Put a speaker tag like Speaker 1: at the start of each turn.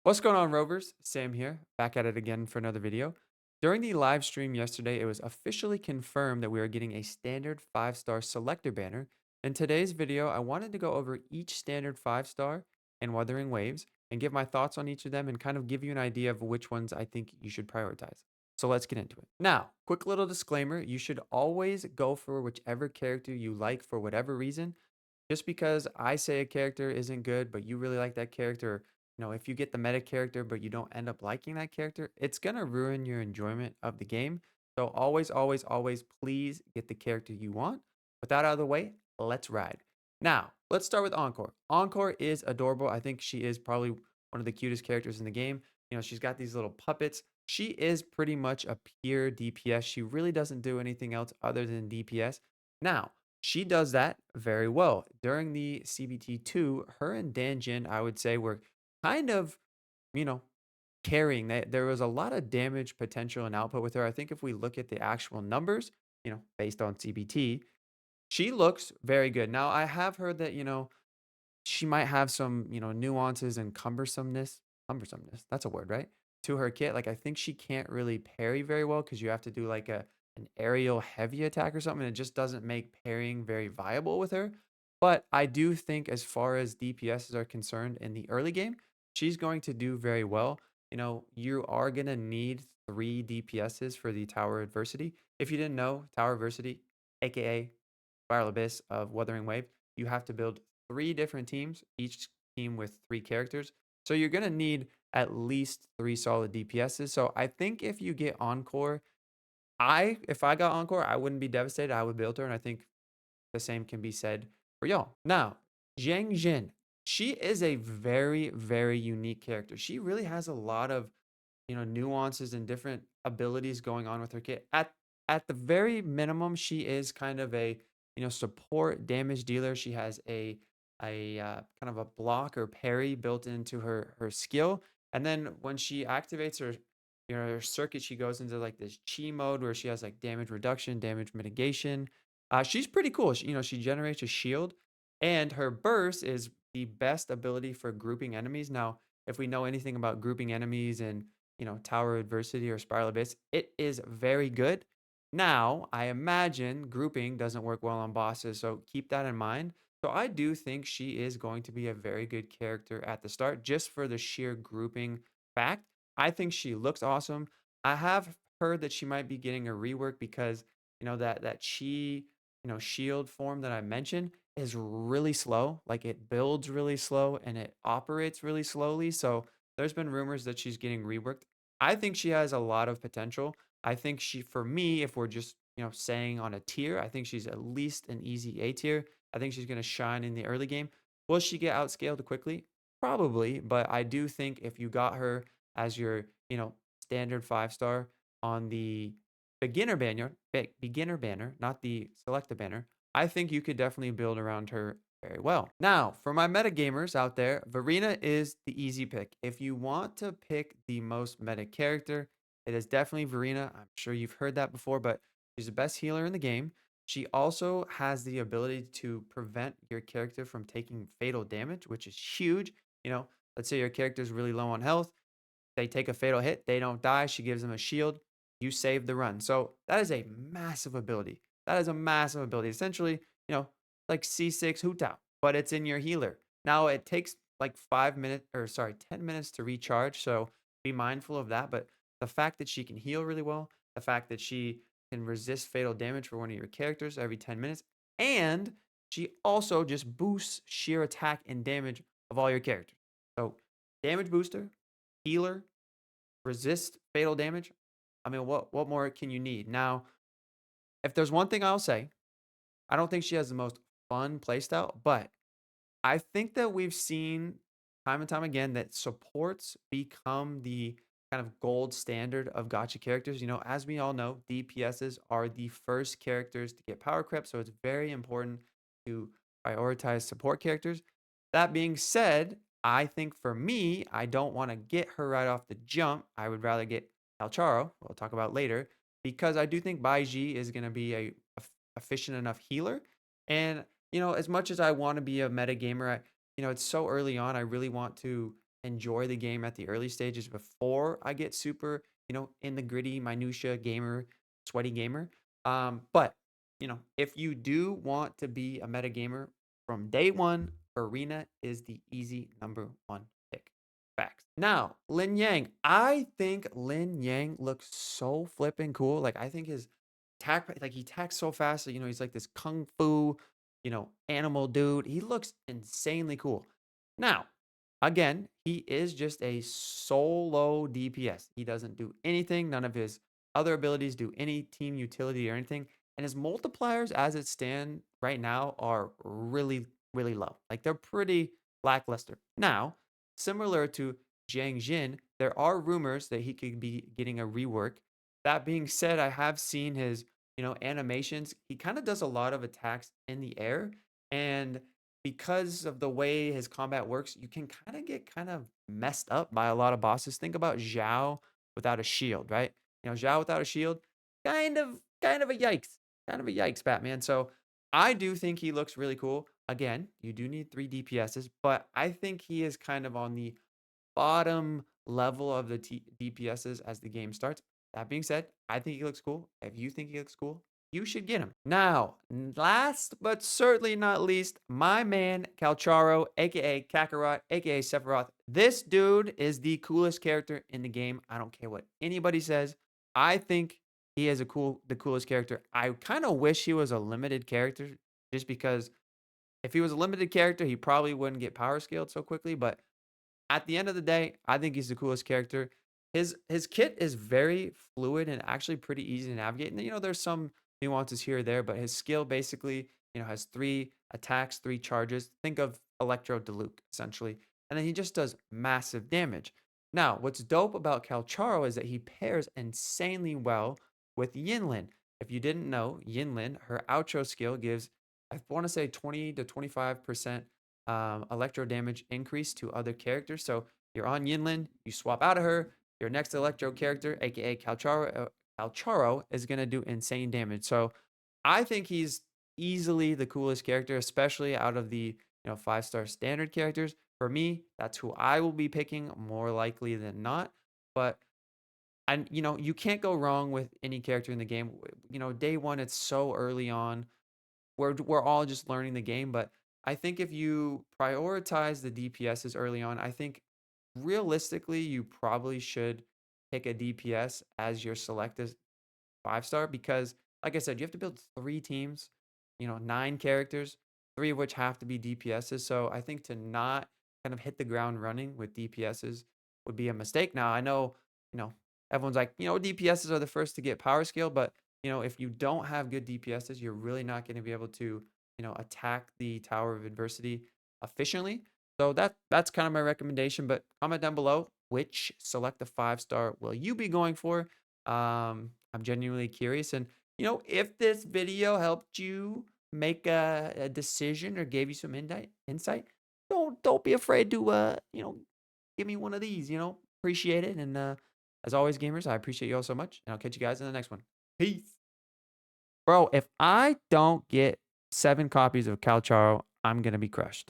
Speaker 1: What's going on, Rovers? Sam here, back at it again for another video. During the live stream yesterday, it was officially confirmed that we are getting a standard 5-star selector banner. In today's video, I wanted to go over each standard 5-star and Wuthering Waves and give my thoughts on each of them and kind of give you an idea of which ones I think you should prioritize. So let's get into it. Now, quick little disclaimer, you should always go for whichever character you like for whatever reason. Just because I say a character isn't good, but you really like that character, if you get the meta character, but you don't end up liking that character, it's going to ruin your enjoyment of the game. So always, always, always, please get the character you want. With that out of the way, let's ride. Now, let's start with Encore. Encore is adorable. I think she is probably one of the cutest characters in the game. She's got these little puppets. She is pretty much a pure DPS. She really doesn't do anything else other than DPS. Now, she does that very well. During the CBT2, her and Danjin, I would say, were kind of, you know, carrying that. There was a lot of damage potential and output with her. I think if we look at the actual numbers, based on CBT, she looks very good. Now, I have heard that, she might have some, nuances and cumbersomeness, that's a word, right? To her kit. Like I think she can't really parry very well because you have to do like an aerial heavy attack or something. It just doesn't make parrying very viable with her. But I do think as far as DPSs are concerned in the early game, she's going to do very well. You are gonna need 3 DPSs for the Tower Adversity. If you didn't know, Tower Adversity, aka Spiral Abyss of Wuthering Wave, you have to build 3 different teams, each team with 3 characters. So you're going to need at least 3 solid DPSs. So I think if you get Encore, if I got Encore, I wouldn't be devastated. I would build her. And I think the same can be said for y'all. Now, Jianxin, she is a very, very unique character. She really has a lot of nuances and different abilities going on with her kit. At the very minimum, she is kind of a support damage dealer. She has a kind of a block or parry built into her skill, and then when she activates her circuit, she goes into like this chi mode where she has like damage reduction, damage mitigation. She's pretty cool. She generates a shield, and her burst is the best ability for grouping enemies. Now, if we know anything about grouping enemies and Tower Adversity or Spiral Abyss, it is very good. Now, I imagine grouping doesn't work well on bosses, so keep that in mind. So I do think she is going to be a very good character at the start, just for the sheer grouping fact. I think she looks awesome. I have heard that she might be getting a rework because that chi shield form that I mentioned is really slow. Like it builds really slow and it operates really slowly. So there's been rumors that she's getting reworked. I think she has a lot of potential. I think for me, if we're just, saying on a tier, I think she's at least an easy A tier. I think she's going to shine in the early game. Will she get outscaled quickly? Probably, but I do think if you got her as your, standard 5-star on the beginner banner, not the selector banner, I think you could definitely build around her very well. Now, for my meta gamers out there, Verina is the easy pick. If you want to pick the most meta character, it is definitely Verina. I'm sure you've heard that before, but she's the best healer in the game. She also has the ability to prevent your character from taking fatal damage, which is huge. Let's say your character is really low on health. They take a fatal hit, they don't die. She gives them a shield. You save the run. So that is a massive ability. That is a massive ability. Essentially, like C6 Hutao, but it's in your healer. Now it takes like 5 minutes, or sorry, 10 minutes to recharge. So be mindful of that. But the fact that she can heal really well, the fact that she can resist fatal damage for one of your characters every 10 minutes, and she also just boosts sheer attack and damage of all your characters. So damage booster, healer, resist fatal damage. I mean, what more can you need? Now, if there's one thing I'll say, I don't think she has the most fun playstyle, but I think that we've seen time and time again that supports become the kind of gold standard of gacha characters. As we all know, DPSs are the first characters to get power creep, so it's very important to prioritize support characters. That being said, I think for me, I don't want to get her right off the jump. I would rather get Calcharo, we'll talk about later, because I do think Baiji is going to be a efficient enough healer. And as much as I want to be a meta gamer, it's so early on. I really want to enjoy the game at the early stages before I get super, in the gritty minutia gamer, sweaty gamer. But if you do want to be a meta gamer from day one, Verina is the easy number one pick. Facts. Now, Lin Yang. I think Lin Yang looks so flipping cool. Like, I think his like he attacks so fast. He's like this kung fu, animal dude. He looks insanely cool. Now, again, he is just a solo DPS. He doesn't do anything. None of his other abilities do any team utility or anything. And his multipliers, as it stand right now, are really, really low. Like they're pretty lackluster. Now, similar to Jianxin, there are rumors that he could be getting a rework. That being said, I have seen his, animations. He kind of does a lot of attacks in the air. And because of the way his combat works, you can kind of get kind of messed up by a lot of bosses. Think about Zhao without a shield, right? Zhao without a shield, kind of a yikes. Kind of a yikes, Batman. So I do think he looks really cool. Again, you do need 3 DPSs, but I think he is kind of on the bottom level of the DPSs as the game starts. That being said, I think he looks cool. If you think he looks cool, you should get him. Now, last but certainly not least, my man Calcharo, aka Kakarot, aka Sephiroth. This dude is the coolest character in the game. I don't care what anybody says. I think he is the coolest character. I kind of wish he was a limited character just because if he was a limited character, he probably wouldn't get power scaled so quickly. But at the end of the day, I think he's the coolest character. His kit is very fluid and actually pretty easy to navigate. And there's some nuances here or there, but his skill basically, has 3 attacks, 3 charges. Think of Electro Diluc, essentially. And then he just does massive damage. Now, what's dope about Calcharo is that he pairs insanely well with Yinlin. If you didn't know, Yinlin, her outro skill gives, I want to say 20 to 25% electro damage increase to other characters. So you're on Yinlin, you swap out of her, your next electro character, aka Calcharo, is going to do insane damage. So I think he's easily the coolest character, especially out of the 5-star standard characters. For me, that's who I will be picking more likely than not. But and you can't go wrong with any character in the game. Day one, it's so early on. We're all just learning the game, but I think if you prioritize the DPSs early on, I think realistically you probably should pick a DPS as your selected 5-star because, like I said, you have to build 3 teams, 9 characters, 3 of which have to be DPSs. So I think to not kind of hit the ground running with DPSs would be a mistake. Now I know, you know, everyone's like, DPSs are the first to get power scale, but if you don't have good DPSs, you're really not going to be able to, attack the Tower of Adversity efficiently. So that's kind of my recommendation. But comment down below which select the 5-star will you be going for. I'm genuinely curious, and if this video helped you make a decision or gave you some insight, don't be afraid to give me one of these. Appreciate it, and as always, gamers, I appreciate you all so much, and I'll catch you guys in the next one. Peace. Bro, if I don't get 7 copies of Calcharo, I'm going to be crushed.